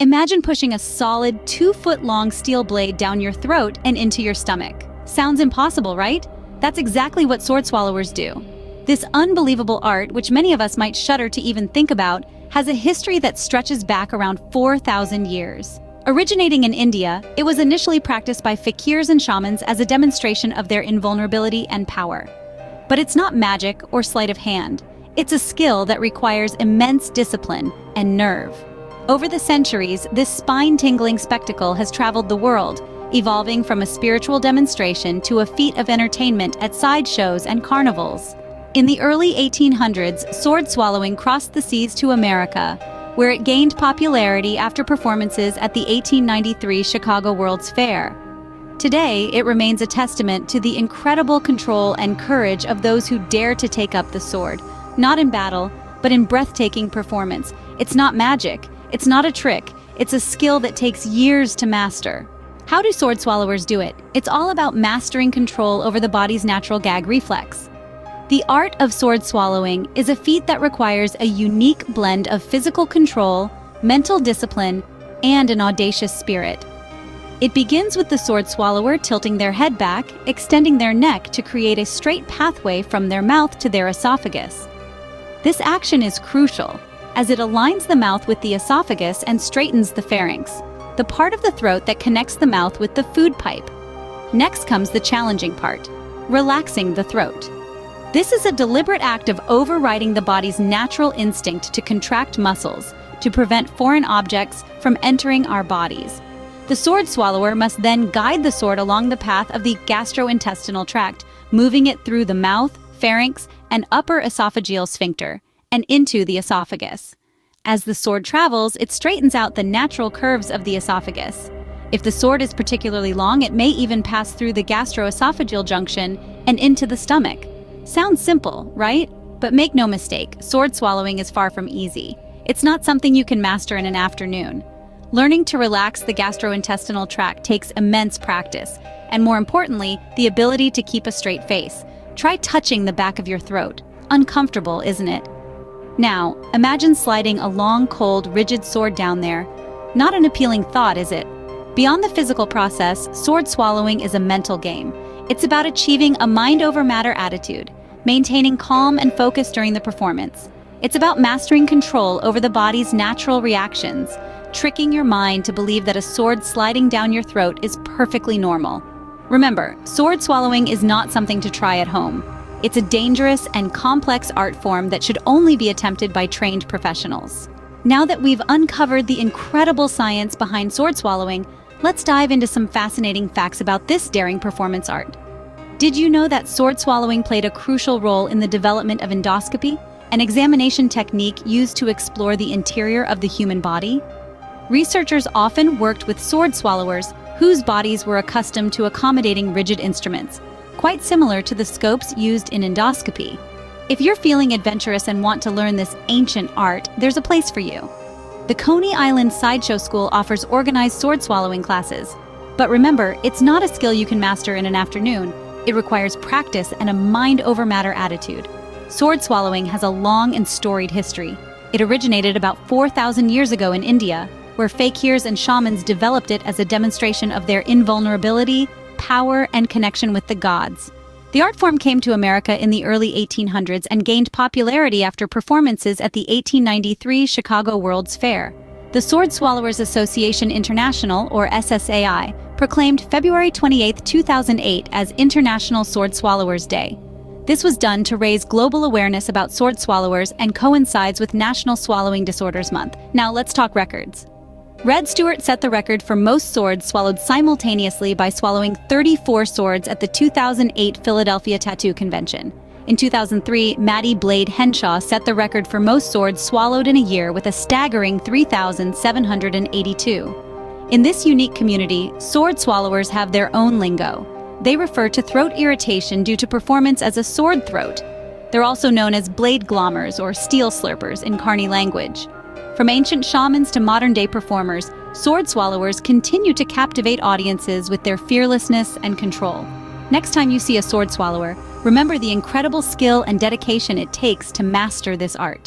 Imagine pushing a solid 2-foot-long steel blade down your throat and into your stomach. Sounds impossible, right? That's exactly what sword swallowers do. This unbelievable art, which many of us might shudder to even think about, has a history that stretches back around 4,000 years. Originating in India, it was initially practiced by fakirs and shamans as a demonstration of their invulnerability and power. But it's not magic or sleight of hand. It's a skill that requires immense discipline and nerve. Over the centuries, this spine-tingling spectacle has traveled the world, evolving from a spiritual demonstration to a feat of entertainment at sideshows and carnivals. In the early 1800s, sword swallowing crossed the seas to America, where it gained popularity after performances at the 1893 Chicago World's Fair. Today, it remains a testament to the incredible control and courage of those who dare to take up the sword, not in battle, but in breathtaking performance. It's not magic. It's not a trick. It's a skill that takes years to master. How do sword swallowers do it? It's all about mastering control over the body's natural gag reflex. The art of sword swallowing is a feat that requires a unique blend of physical control, mental discipline, and an audacious spirit. It begins with the sword swallower tilting their head back, extending their neck to create a straight pathway from their mouth to their esophagus. This action is crucial, as it aligns the mouth with the esophagus and straightens the pharynx, the part of the throat that connects the mouth with the food pipe. Next comes the challenging part, relaxing the throat. This is a deliberate act of overriding the body's natural instinct to contract muscles to prevent foreign objects from entering our bodies. The sword swallower must then guide the sword along the path of the gastrointestinal tract, moving it through the mouth, pharynx, and upper esophageal sphincter, and into the esophagus. As the sword travels, it straightens out the natural curves of the esophagus. If the sword is particularly long, it may even pass through the gastroesophageal junction and into the stomach. Sounds simple, right? But make no mistake, sword swallowing is far from easy. It's not something you can master in an afternoon. Learning to relax the gastrointestinal tract takes immense practice, and more importantly, the ability to keep a straight face. Try touching the back of your throat. Uncomfortable, isn't it? Now, imagine sliding a long, cold, rigid sword down there. Not an appealing thought, is it? Beyond the physical process, sword swallowing is a mental game. It's about achieving a mind-over-matter attitude, maintaining calm and focus during the performance. It's about mastering control over the body's natural reactions, tricking your mind to believe that a sword sliding down your throat is perfectly normal. Remember, sword swallowing is not something to try at home. It's a dangerous and complex art form that should only be attempted by trained professionals. Now that we've uncovered the incredible science behind sword swallowing, let's dive into some fascinating facts about this daring performance art. Did you know that sword swallowing played a crucial role in the development of endoscopy, an examination technique used to explore the interior of the human body? Researchers often worked with sword swallowers whose bodies were accustomed to accommodating rigid instruments, quite similar to the scopes used in endoscopy. If you're feeling adventurous and want to learn this ancient art, there's a place for you. The Coney Island Sideshow School offers organized sword swallowing classes. But remember, it's not a skill you can master in an afternoon. It requires practice and a mind-over-matter attitude. Sword swallowing has a long and storied history. It originated about 4,000 years ago in India, where fakirs and shamans developed it as a demonstration of their invulnerability, power, and connection with the gods. The art form came to America in the early 1800s and gained popularity after performances at the 1893 Chicago World's Fair. The Sword Swallowers Association International, or SSAI, proclaimed February 28, 2008 as International Sword Swallowers Day. This was done to raise global awareness about sword swallowers and coincides with National Swallowing Disorders Month. Now let's talk records. Red Stewart set the record for most swords swallowed simultaneously by swallowing 34 swords at the 2008 Philadelphia Tattoo Convention. In 2003, Maddie Blade Henshaw set the record for most swords swallowed in a year with a staggering 3,782. In this unique community, sword swallowers have their own lingo. They refer to throat irritation due to performance as a sword throat. They're also known as blade glommers or steel slurpers in Carney language. From ancient shamans to modern-day performers, sword swallowers continue to captivate audiences with their fearlessness and control. Next time you see a sword swallower, remember the incredible skill and dedication it takes to master this art.